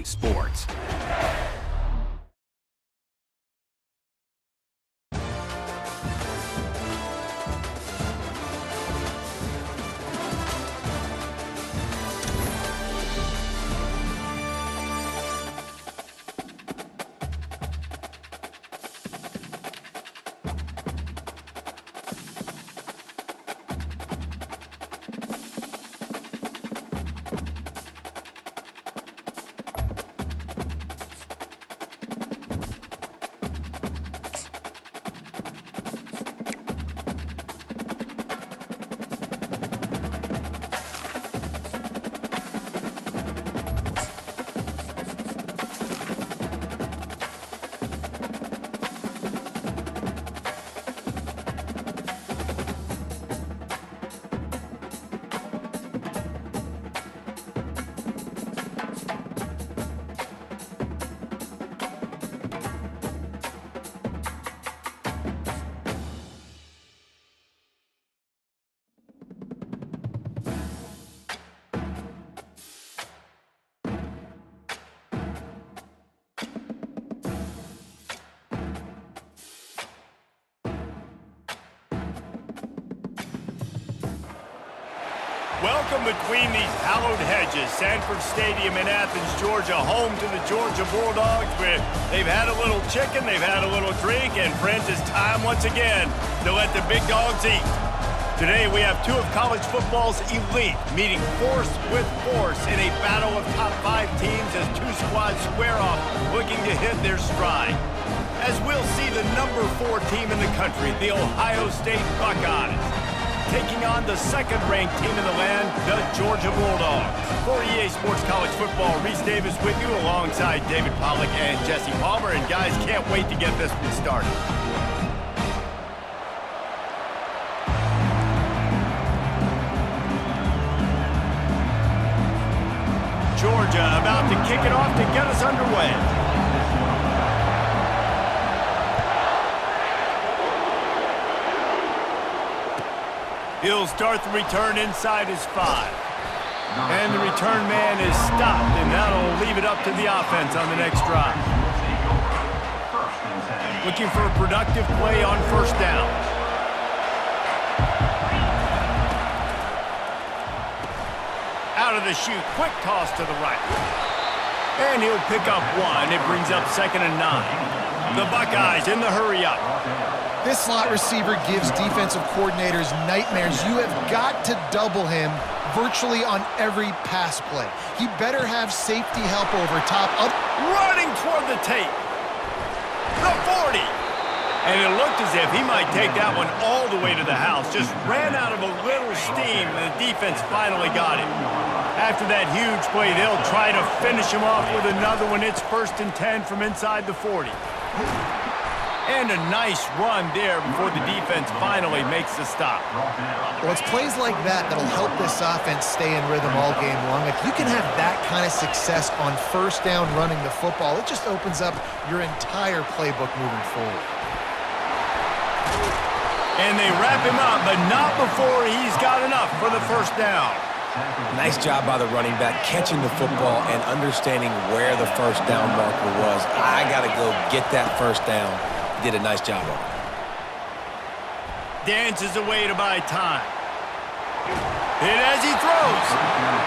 Sports. Welcome between these hallowed hedges. Sanford Stadium in Athens, Georgia, home to the Georgia Bulldogs, where they've had a little chicken, they've had a little drink, and friends, it's time once again to let the big dogs eat. Today we have two of college football's elite meeting force with force in a battle of top 5 teams as two squads square off looking to hit their stride. As we'll see the number 4 team in the country, the Ohio State Buckeyes, taking on the second-ranked team in the land, the Georgia Bulldogs. For EA Sports College Football, Reese Davis with you alongside David Pollack and Jesse Palmer. And guys, can't wait to get this one started. Georgia about to kick it off to get us underway. He'll start the return inside his 5. And the return man is stopped, and that'll leave it up to the offense on the next drive. Looking for a productive play on first down. Out of the chute, quick toss to the right. And he'll pick up 1. It brings up 2nd and 9. The Buckeyes in the hurry-up. This slot receiver gives defensive coordinators nightmares. You have got to double him virtually on every pass play. He better have safety help over top. Running toward the tape. The 40. And it looked as if he might take that one all the way to the house. Just ran out of a little steam, and the defense finally got him. After that huge play, they'll try to finish him off with another one. It's 1st and 10 from inside the 40. And a nice run there before the defense finally makes the stop. Well, it's plays like that that'll help this offense stay in rhythm all game long. If you can have that kind of success on first down running the football, it just opens up your entire playbook moving forward. And they wrap him up, but not before he's got enough for the first down. Nice job by the running back, catching the football and understanding where the first down marker was. I got to go get that first down. Did a nice job of it. Dances away to buy time. Hit as he throws.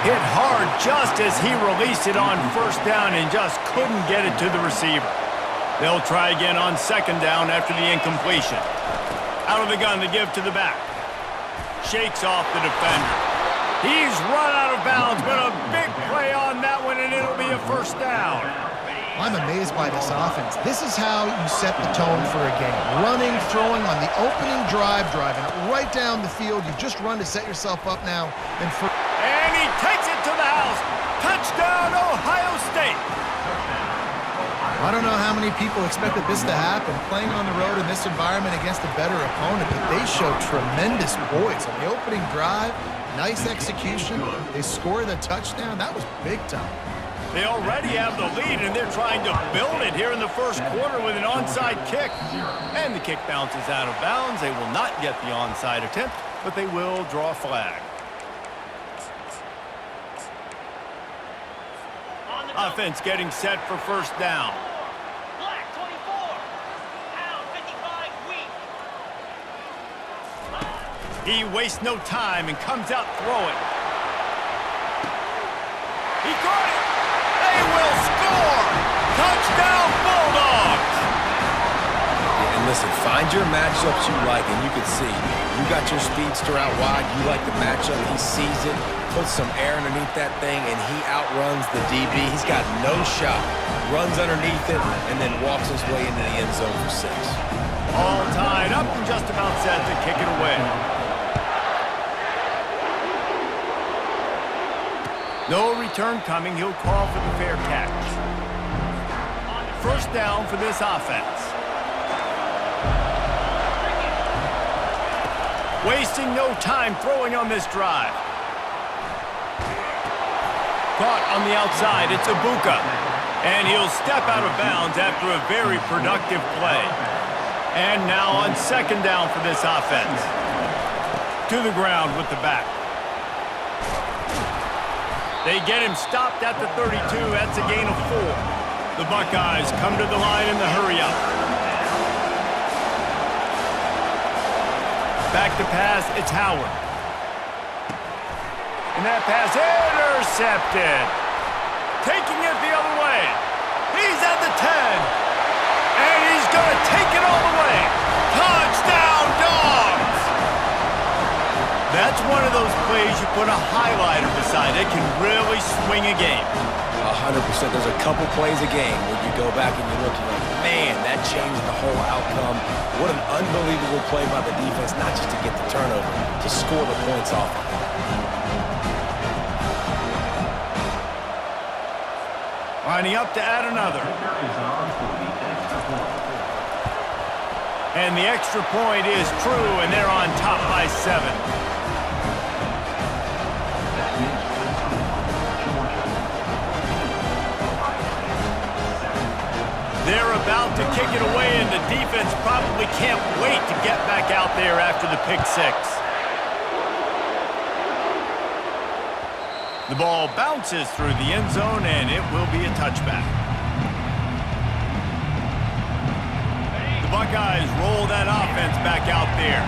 Hit hard just as he released it on first down and just couldn't get it to the receiver. They'll try again on 2nd down after the incompletion. Out of the gun to give to the back. Shakes off the defender. He's run out of bounds, but a big play on that one, and it'll be a first down. I'm amazed by this offense. This is how you set the tone for a game. Running, throwing on the opening drive, driving it right down the field. You've just run to set yourself up now. And he takes it to the house. Touchdown, Ohio State. I don't know how many people expected this to happen. Playing on the road in this environment against a better opponent, but they showed tremendous poise. On the opening drive, nice execution. They score the touchdown. That was big time. They already have the lead, and they're trying to build it here in the first quarter with an onside kick. And the kick bounces out of bounds. They will not get the onside attempt, but they will draw a flag. Offense getting set for first down. Black 24. Pound 55 weak. He wastes no time and comes out throwing. He got it. They will score. Touchdown Bulldogs. And listen, find your matchups you like, and you can see you got your speedster out wide. You like the matchup. He sees it, puts some air underneath that thing, and he outruns the DB. He's got no shot. Runs underneath it, and then walks his way into the end zone for 6. All tied up and just about set to kick it away. No return coming. He'll call for the fair catch. First down for this offense. Wasting no time throwing on this drive. Caught on the outside. It's Ibuka. And he'll step out of bounds after a very productive play. And now on second down for this offense. To the ground with the back. They get him stopped at the 32. That's a gain of 4. The Buckeyes come to the line in the hurry-up. Back to pass, it's Howard. And that pass intercepted. Taking it the other way. He's at the 10. And he's going to take it all the way. Touchdown, Dogs! That's one of those plays you put a highlighter beside it, can really swing a game. 100%. There's a couple plays a game where you go back and you look and you're like, man, that changed the whole outcome. What an unbelievable play by the defense, not just to get the turnover, to score the points off of it. Lining up to add another. And the extra point is true, and they're on top by 7. They're about to kick it away, and the defense probably can't wait to get back out there after the pick 6. The ball bounces through the end zone, and it will be a touchback. The Buckeyes roll that offense back out there.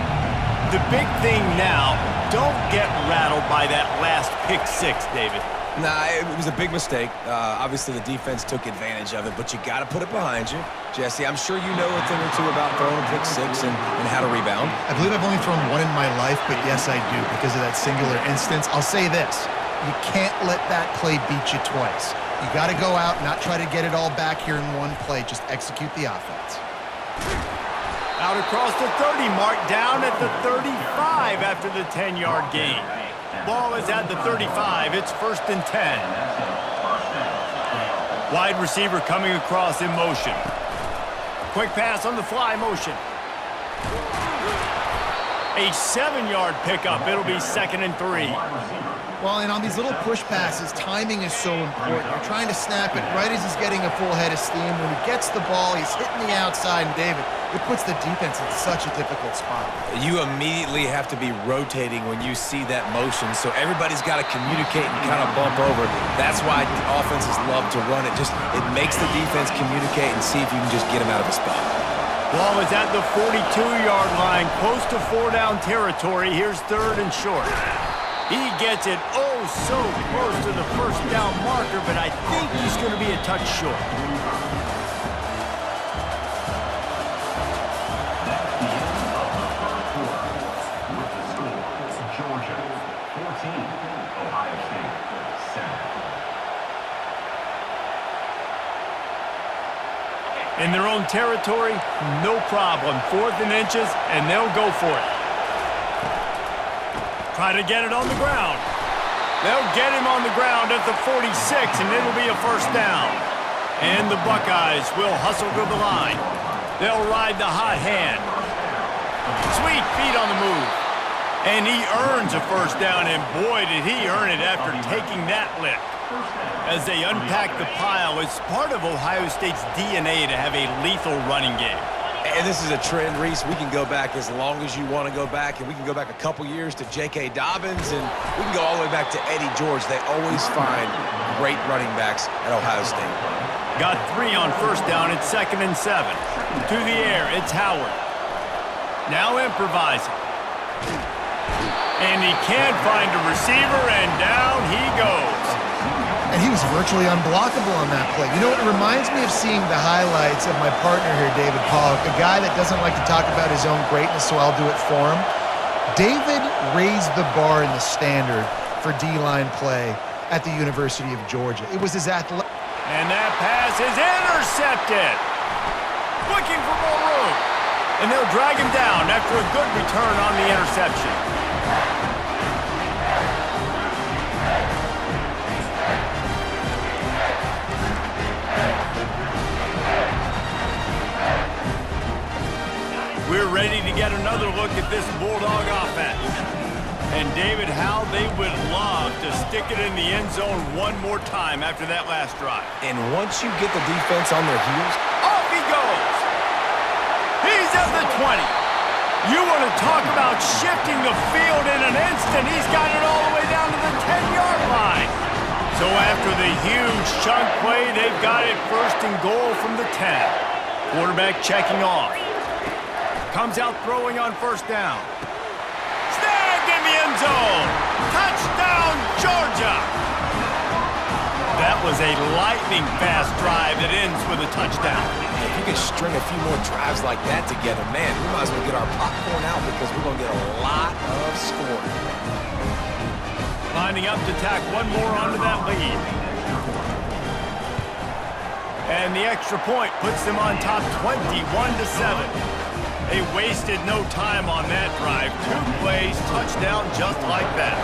The big thing now, don't get rattled by that last pick 6, David. Nah, it was a big mistake. Obviously, the defense took advantage of it, but you got to put it behind you. Jesse, I'm sure you know a thing or two about throwing a pick 6 and how to rebound. I believe I've only thrown one in my life, but yes, I do, because of that singular instance. I'll say this. You can't let that play beat you twice. You got to go out, not try to get it all back here in one play. Just execute the offense. Out across the 30, mark down at the 35 after the 10-yard gain. Ball is at the 35. It's 1st and 10. Wide receiver coming across in motion. Quick pass on the fly motion. A 7-yard pickup. It'll be 2nd and 3. Well, and on these little push passes, timing is so important. You're trying to snap it right as he's getting a full head of steam. When he gets the ball, he's hitting the outside, and David, it puts the defense in such a difficult spot. You immediately have to be rotating when you see that motion, so everybody's got to communicate and kind of bump over. That's why offenses love to run it. It makes the defense communicate and see if you can just get him out of a spot. Ball is at the 42-yard line, close to 4-down territory. Here's 3rd and short. He gets it so close to the 1st down marker, but I think he's going to be a touch short. Georgia 14, Ohio State 7. In their own territory, no problem. 4th and inches, and they'll go for it. Try to get it on the ground. They'll get him on the ground at the 46, and it'll be a 1st down. And the Buckeyes will hustle to the line. They'll ride the hot hand. Sweet feet on the move. And he earns a 1st down, and boy, did he earn it after taking that lick. As they unpack the pile, it's part of Ohio State's DNA to have a lethal running game. And this is a trend, Reese. We can go back as long as you want to go back, and we can go back a couple years to J.K. Dobbins, and we can go all the way back to Eddie George. They always find great running backs at Ohio State. Got 3 on first down. It's 2nd and 7. To the air, it's Howard. Now improvising. And he can't find a receiver, and down he goes. And he was virtually unblockable on that play. You know, it reminds me of seeing the highlights of my partner here, David Pollock, a guy that doesn't like to talk about his own greatness, so I'll do it for him. David raised the bar in the standard for D-line play at the University of Georgia. It was his athletic. And that pass is intercepted. Looking for more room. And they'll drag him down after a good return on the interception. We're ready to get another look at this Bulldog offense. And David, how they would love to stick it in the end zone one more time after that last drive. And once you get the defense on their heels, off he goes. He's at the 20. You want to talk about shifting the field in an instant. He's got it all the way down to the 10-yard line. So after the huge chunk play, they've got it 1st and goal from the 10. Quarterback checking off. Comes out throwing on 1st down. Snagged in the end zone. Touchdown, Georgia. That was a lightning-fast drive that ends with a touchdown. if you can string a few more drives like that together, man, we might as well get our popcorn out because we're going to get a lot of scoring. Lining up to tack one more onto that lead. And the extra point puts them on top 21-7. They wasted no time on that drive. 2 plays, touchdown just like that.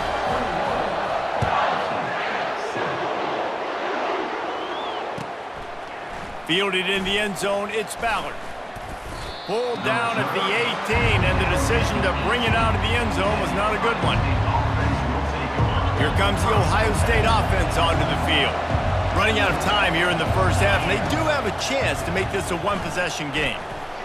Fielded in the end zone, it's Ballard. Pulled down at the 18, and the decision to bring it out of the end zone was not a good one. Here comes the Ohio State offense onto the field. Running out of time here in the first half, and they do have a chance to make this a one-possession game.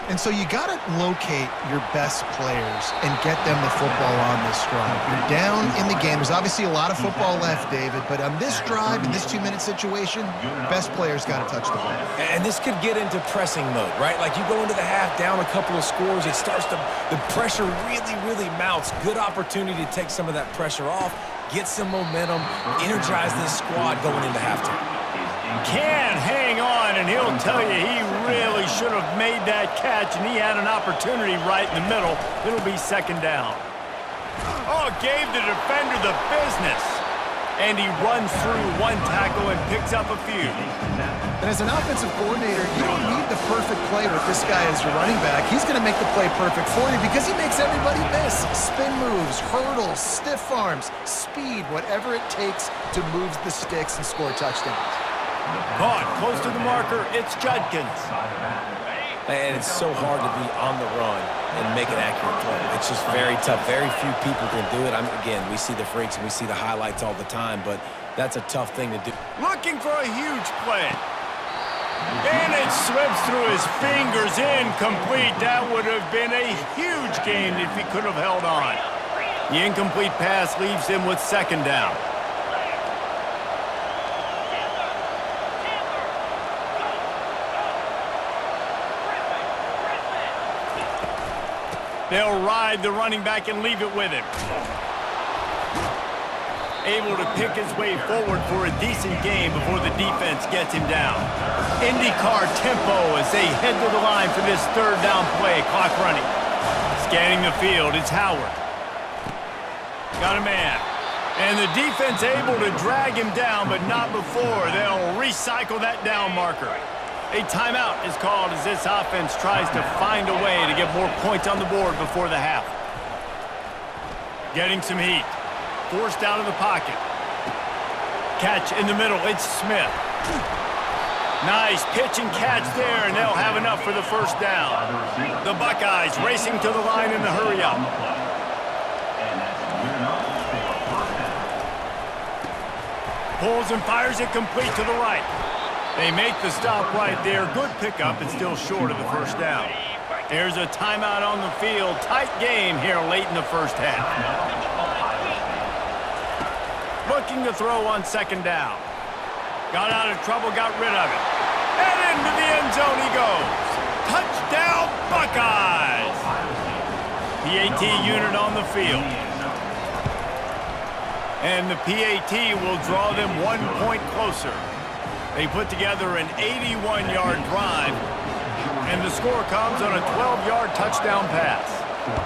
And so you got to locate your best players and get them the football on this drive. You're down in the game. There's obviously a lot of football left, David, but on this drive, in this 2-minute situation, best players got to touch the ball. And this could get into pressing mode, right? Like you go into the half down a couple of scores, it starts to, the pressure really mounts. Good opportunity to take some of that pressure off, get some momentum, energize this squad going into halftime. Can hang on, and he'll tell you he really should have made that catch, and he had an opportunity right in the middle. It'll be 2nd down. Oh, gave the defender the business. And he runs through 1 tackle and picks up a few. And as an offensive coordinator, you don't need the perfect play with this guy as your running back. He's going to make the play perfect for you because he makes everybody miss. Spin moves, hurdles, stiff arms, speed, whatever it takes to move the sticks and score touchdowns. Caught close to the marker, it's Judkins. And it's so hard to be on the run and make an accurate play. It's just very tough. Very few people can do it. Again, we see the freaks and we see the highlights all the time, but that's a tough thing to do. Looking for a huge play. And it slips through his fingers, incomplete. That would have been a huge gain if he could have held on. The incomplete pass leaves him with 2nd down. They'll ride the running back and leave it with him. Able to pick his way forward for a decent game before the defense gets him down. IndyCar tempo as they head to the line for this 3rd down play. Clock running. Scanning the field, it's Howard. Got a man. And the defense able to drag him down, but not before. They'll recycle that down marker. A timeout is called as this offense tries to find a way to get more points on the board before the half. Getting some heat. Forced out of the pocket. Catch in the middle. It's Smith. Nice pitch and catch there, and they'll have enough for the 1st down. The Buckeyes racing to the line in the hurry-up. Pulls and fires it complete to the right. They make the stop right there. Good pickup and still short of the 1st down. Here's a timeout on the field. Tight game here late in the first half. Looking to throw on second down. Got out of trouble, got rid of it. And into the end zone he goes. Touchdown, Buckeyes! PAT unit on the field. And the PAT will draw them 1 point closer. They put together an 81-yard drive, and the score comes on a 12-yard touchdown pass.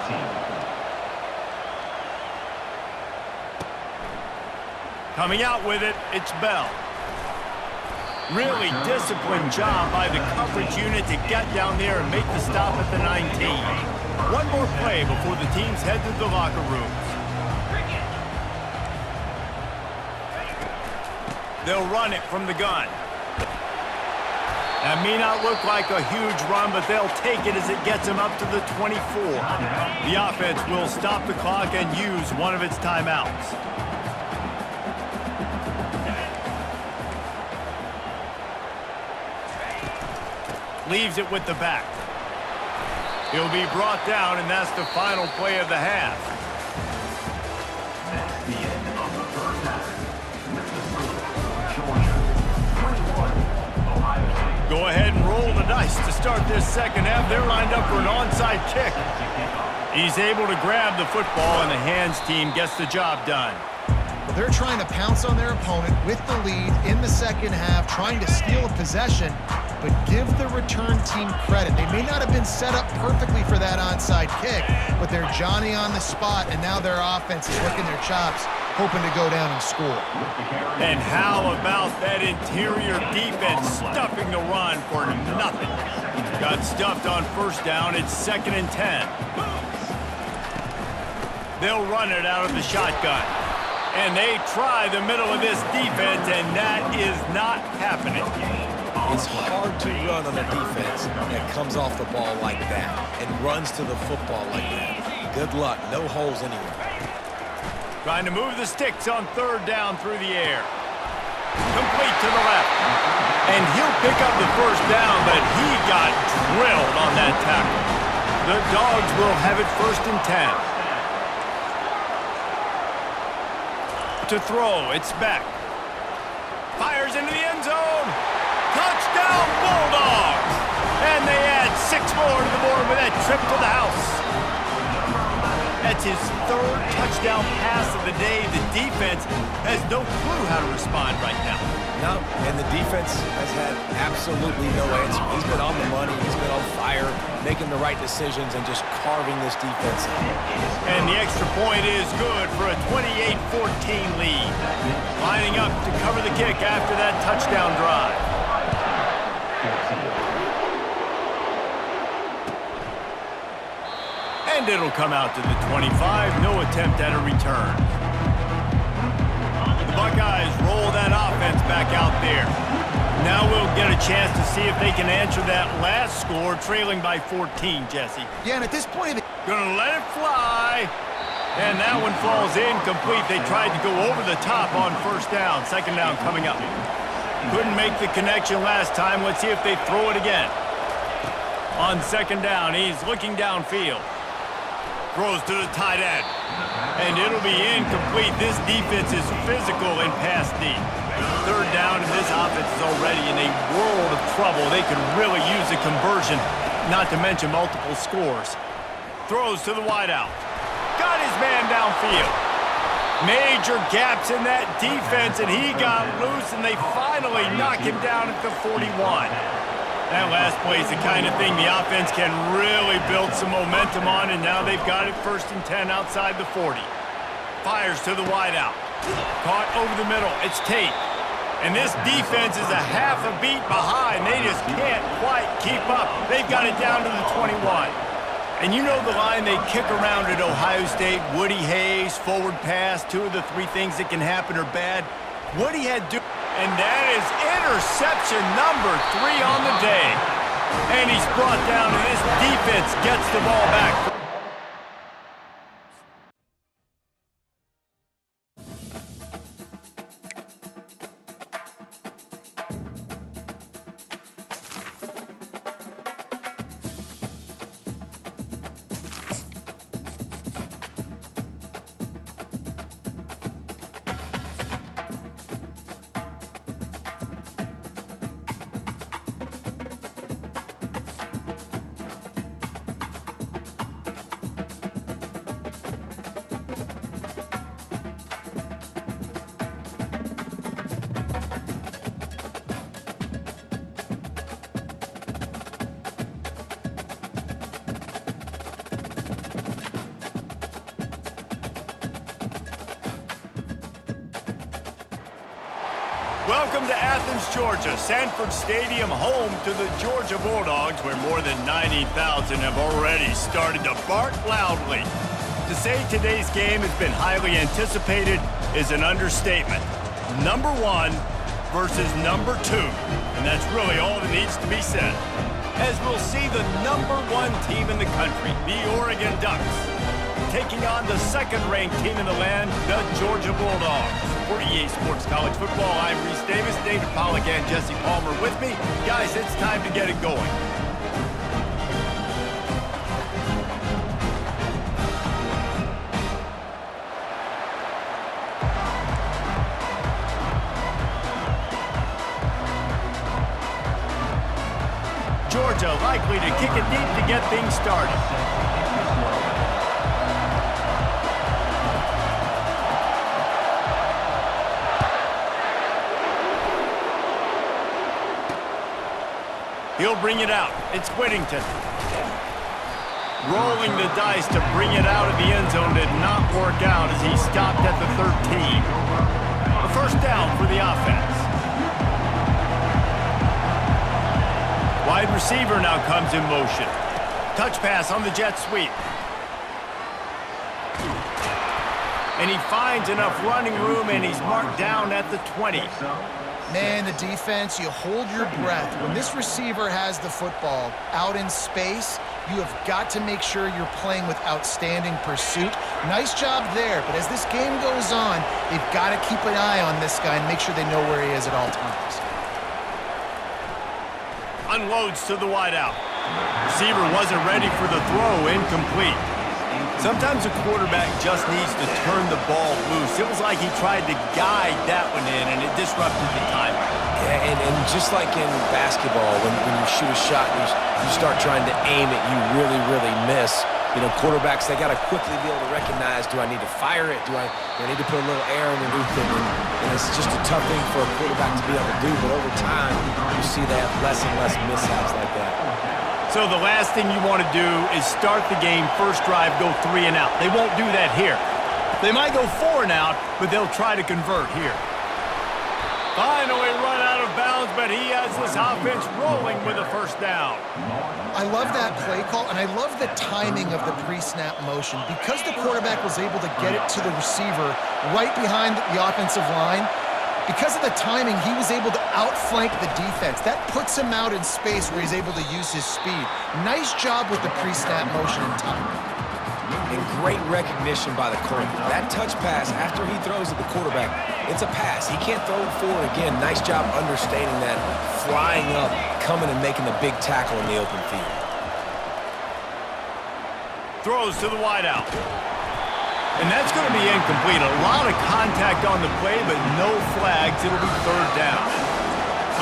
14. Coming out with it, it's Bell. Really disciplined job by the coverage unit to get down there and make the stop at the 19. One more play before the teams head to the locker rooms. They'll run it from the gun. That may not look like a huge run, but they'll take it as it gets them up to the 24. The offense will stop the clock and use one of its timeouts. Leaves it with the back. He'll be brought down, and that's the final play of the half. That's the end of the first half. With the score, Georgia 21, Ohio State. Go ahead and roll the dice to start this second half. They're lined up for an onside kick. He's able to grab the football, and the hands team gets the job done. Well, they're trying to pounce on their opponent with the lead in the second half, trying to steal a possession, but give the return team credit. They may not have been set up perfectly for that onside kick, but they're Johnny on the spot, and now their offense is licking their chops, hoping to go down and score. And how about that interior defense stuffing the run for nothing? Got stuffed on first down. It's 2nd and 10. They'll run it out of the shotgun. And they try the middle of this defense, and that is not happening. It's hard to run on a defense that comes off the ball like that and runs to the football like that. Good luck. No holes anywhere. Trying to move the sticks on 3rd down through the air. Complete to the left. And he'll pick up the first down, but he got drilled on that tackle. The Dogs will have it 1st and 10. To throw, it's Beck. Fires into the end zone. Touchdown, Bulldogs! And they add 6 more to the board with that trip to the house. That's his 3rd touchdown pass of the day. The defense has no clue how to respond right now. No, and the defense has had absolutely no answer. He's been on the money. He's been on fire, making the right decisions and just carving this defense up. And the extra point is good for a 28-14 lead. Lining up to cover the kick after that touchdown drive. And it'll come out to the 25. No attempt at a return. The Buckeyes roll that offense back out there. Now we'll get a chance to see if they can answer that last score, trailing by 14, Jesse. Yeah, and at this point, Gonna let it fly. And that one falls incomplete. They tried to go over the top on 1st down. 2nd down coming up. Couldn't make the connection last time. Let's see if they throw it again. On 2nd down, he's looking downfield. Throws to the tight end. And it'll be incomplete. This defense is physical and pass deep. 3rd down, and this offense is already in a world of trouble. They could really use a conversion, not to mention multiple scores. Throws to the wideout. Got his man downfield. Major gaps in that defense, and he got loose, and they finally knock him down at the 41. That last play is the kind of thing the offense can really build some momentum on, and now they've got it 1st and 10 outside the 40. Fires to the wideout. Caught over the middle. It's Tate. And this defense is a half a beat behind. They just can't quite keep up. They've got it down to the 21. And you know the line they kick around at Ohio State, Woody Hayes, forward pass, 2 of the 3 things that can happen are bad. Woody had and that is interception number 3 on the day. And he's brought down, and this defense gets the ball back. Welcome to Athens, Georgia, Sanford Stadium, home to the Georgia Bulldogs, where more than 90,000 have already started to bark loudly. To say today's game has been highly anticipated is an understatement. Number 1 versus number 2, and that's really all that needs to be said. As we'll see the number 1 team in the country, the Oregon Ducks, taking on the second-ranked team in the land, the Georgia Bulldogs. For EA Sports College Football, I'm Reese Davis, David Pollack, and Jesse Palmer with me. Guys, it's time to get it going. Georgia likely to kick it deep to get things started. He'll bring it out. It's Whittington. Rolling the dice to bring it out of the end zone did not work out as he stopped at the 13. A first down for the offense. Wide receiver now comes in motion. Touch pass on the jet sweep. And he finds enough running room, and he's marked down at the 20. Man, the defense, you hold your breath. When this receiver has the football out in space, you have got to make sure you're playing with outstanding pursuit. Nice job there, but as this game goes on, they've got to keep an eye on this guy and make sure they know where he is at all times. Unloads to the wideout. Receiver wasn't ready for the throw, incomplete. Sometimes a quarterback just needs to turn the ball loose. It was like he tried to guide that one in, and it disrupted the timing. Yeah, and just like in basketball, when you shoot a shot and you start trying to aim it, you really, really miss. You know, quarterbacks, they got to quickly be able to recognize, do I need to fire it? Do I need to put a little air underneath it? And it's just a tough thing for a quarterback to be able to do, but over time, you see they have less and less mishaps like that. So the last thing you want to do is start the game, first drive, go 3 and out. They won't do that here. They might go 4 and out, but they'll try to convert here. Finally run out of bounds, but he has this offense rolling with a first down. I love that play call, and I love the timing of the pre-snap motion. Because the quarterback was able to get it to the receiver right behind the offensive line, because of the timing, he was able to outflank the defense. That puts him out in space where he's able to use his speed. Nice job with the pre-snap motion and timing. And great recognition by the corner. That touch pass after he throws at the quarterback, it's a pass. He can't throw it forward again. Nice job understanding that, flying up, coming and making the big tackle in the open field. Throws to the wideout. And that's going to be incomplete. A lot of contact on the play, but no flags. It'll be third down.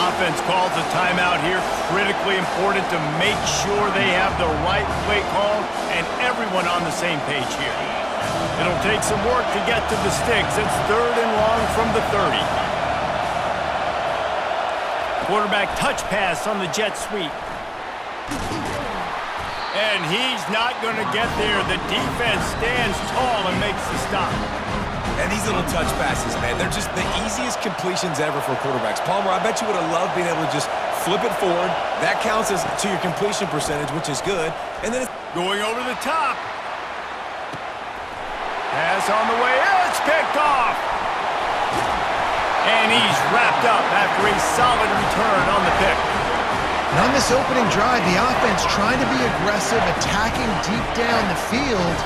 Offense calls a timeout here. Critically important to make sure they have the right play call and everyone on the same page here. It'll take some work to get to the sticks. It's third and long from the 30. Quarterback touch pass on the jet sweep. And he's not going to get there. The defense stands tall and makes the stop. And these little touch passes, man, they're just the easiest completions ever for quarterbacks. Palmer, I bet you would have loved being able to just flip it forward. That counts as to your completion percentage, which is good. And then it's going over the top. Pass on the way. It's picked off. And he's wrapped up after a solid return on the pick. And on this opening drive, the offense trying to be aggressive, attacking deep down the field.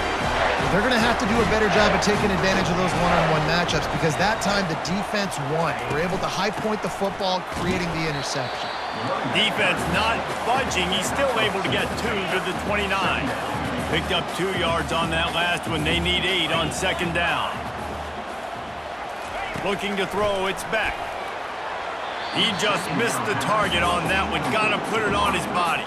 They're going to have to do a better job of taking advantage of those one-on-one matchups because that time the defense won. They were able to high point the football, creating the interception. Defense not budging. He's still able to get 2 to the 29. Picked up 2 yards on that last one. They need 8 on second down. Looking to throw, it's Beck. He just missed the target on that one. Got to put it on his body.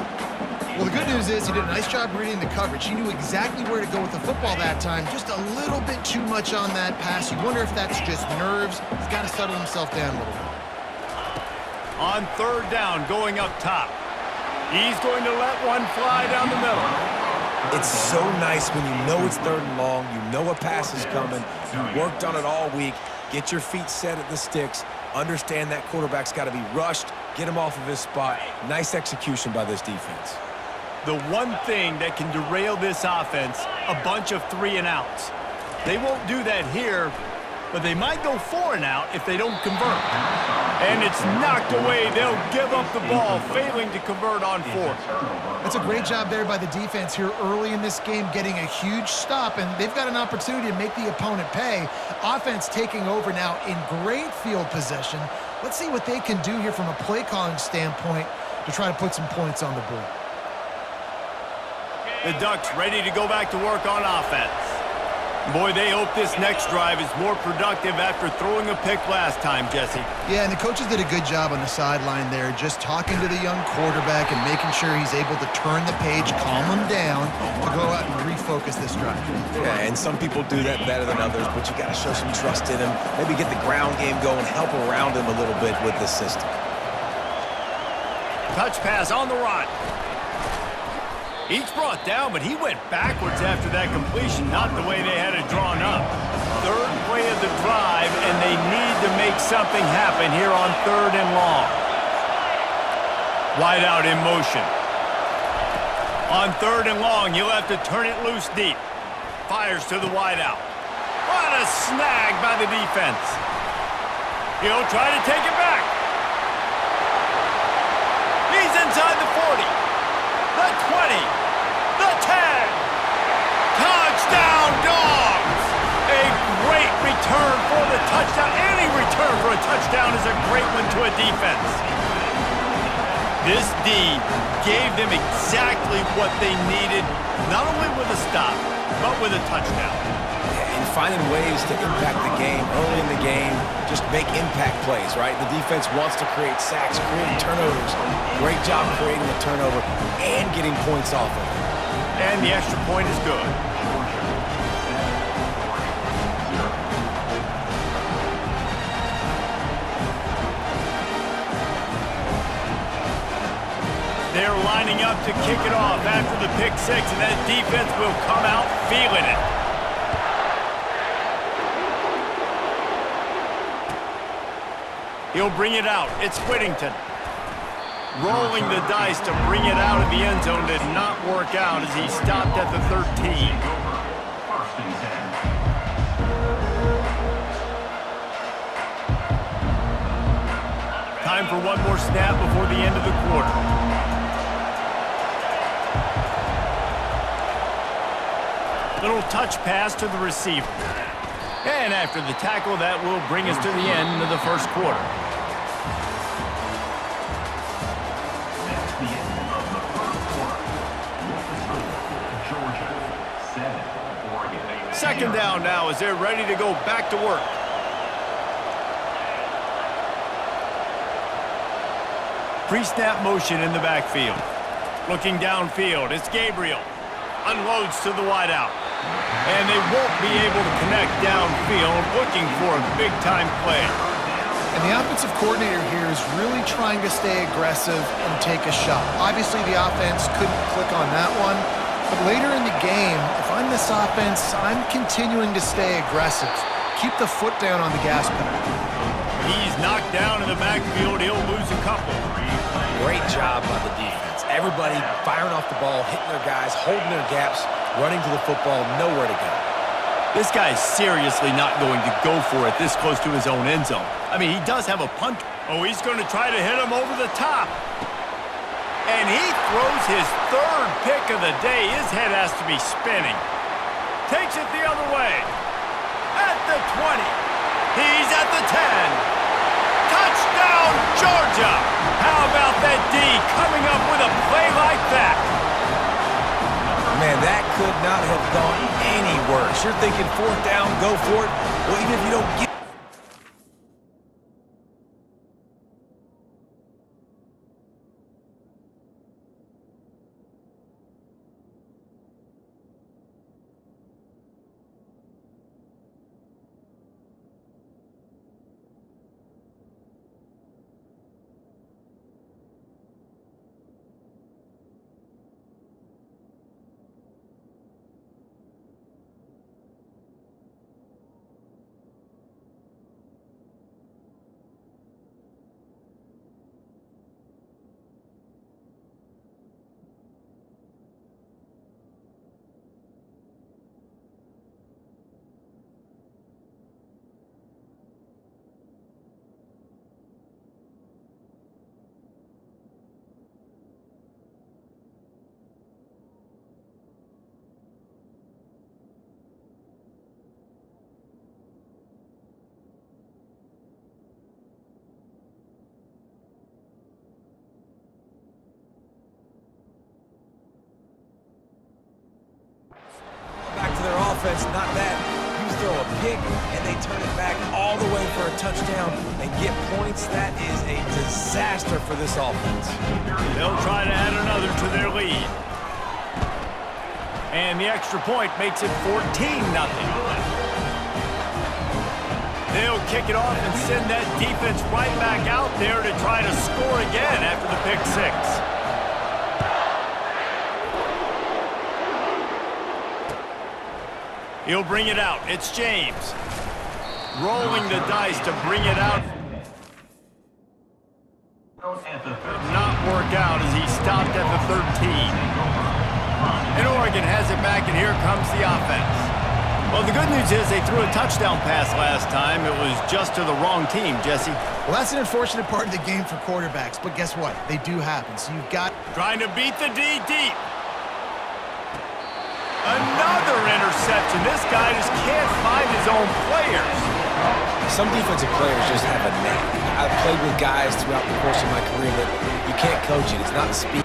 Well, the good news is he did a nice job reading the coverage. He knew exactly where to go with the football that time. Just a little bit too much on that pass. You wonder if that's just nerves. He's got to settle himself down a little bit. On third down, going up top. He's going to let one fly down the middle. It's so nice when you know it's third and long, you know a pass is coming, you worked on it all week, get your feet set at the sticks, Understand that quarterback's got to be rushed, get him off of his spot. Nice execution by this defense. The one thing that can derail this offense, a bunch of 3-and-outs. They won't do that here, but they might go 4-and-out if they don't convert. And it's knocked away. They'll give up the ball, failing to convert on 4th. That's a great job there by the defense here early in this game, getting a huge stop, and they've got an opportunity to make the opponent pay. Offense taking over now in great field possession. Let's see what they can do here from a play calling standpoint to try to put some points on the board. The Ducks ready to go back to work on offense. Boy, they hope this next drive is more productive after throwing a pick last time, Jesse. Yeah, and the coaches did a good job on the sideline there, just talking to the young quarterback and making sure he's able to turn the page, calm him down, to go out and refocus this drive. Yeah, and some people do that better than others, but you got to show some trust in him. Maybe get the ground game going, help around him a little bit with the system. Touch pass on the run. Each brought down, but he went backwards after that completion, not the way they had it drawn up. Third play of the drive, and they need to make something happen here on 3rd and long. Wide out in motion. On 3rd and long, you'll have to turn it loose deep. Fires to the wide out. What a snag by the defense. He'll try to take it back. He's inside the 40. The 20, the 10, touchdown Dogs! A great return for the touchdown. Any return for a touchdown is a great one to a defense. This D gave them exactly what they needed, not only with a stop, but with a touchdown. And finding ways to impact the game early in the game, just make impact plays, right? The defense wants to create sacks, create turnovers. Great job creating the turnover and getting points off of it. And the extra point is good. They're lining up to kick it off after the pick 6, and that defense will come out feeling it. He'll bring it out. It's Whittington. Rolling the dice to bring it out of the end zone did not work out as he stopped at the 13. Time for one more snap before the end of the quarter. Little touch pass to the receiver. And after the tackle, that will bring us to the end of the first quarter. Second down now as they're ready to go back to work. Pre-snap motion in the backfield. Looking downfield, it's Gabriel. Unloads to the wideout. And they won't be able to connect downfield, looking for a big-time play. And the offensive coordinator here is really trying to stay aggressive and take a shot. Obviously, the offense couldn't click on that one. But later in the game, if I'm this offense, I'm continuing to stay aggressive. Keep the foot down on the gas pedal. He's knocked down in the backfield. He'll lose a couple. Great job by the defense. Everybody firing off the ball, hitting their guys, holding their gaps, running to the football, nowhere to go. This guy's seriously not going to go for it this close to his own end zone. I mean, he does have a punt. Oh, he's going to try to hit him over the top. And he throws his third pick of the day. His head has to be spinning. Takes it the other way. At the 20. He's at the 10. Touchdown, Georgia! How about that D coming up with a play like that? Man, that could not have gone any worse. You're thinking 4th down, go for it. Well, even if you don't get offense, not that. You throw a pick, and they turn it back all the way for a touchdown and get points. That is a disaster for this offense. They'll try to add another to their lead. And the extra point makes it 14-0. They'll kick it off and send that defense right back out there to try to score again after the pick six. He'll bring it out. It's James. Rolling the dice to bring it out. Did not work out as he stopped at the 13. And Oregon has it back, and here comes the offense. Well, the good news is they threw a touchdown pass last time. It was just to the wrong team, Jesse. Well, that's an unfortunate part of the game for quarterbacks, but guess what? They do happen, so you've got... Trying to beat the D deep. Another interception. This guy just can't find his own players. Some defensive players just have a knack. I've played with guys throughout the course of my career that you can't coach it. It's not speed.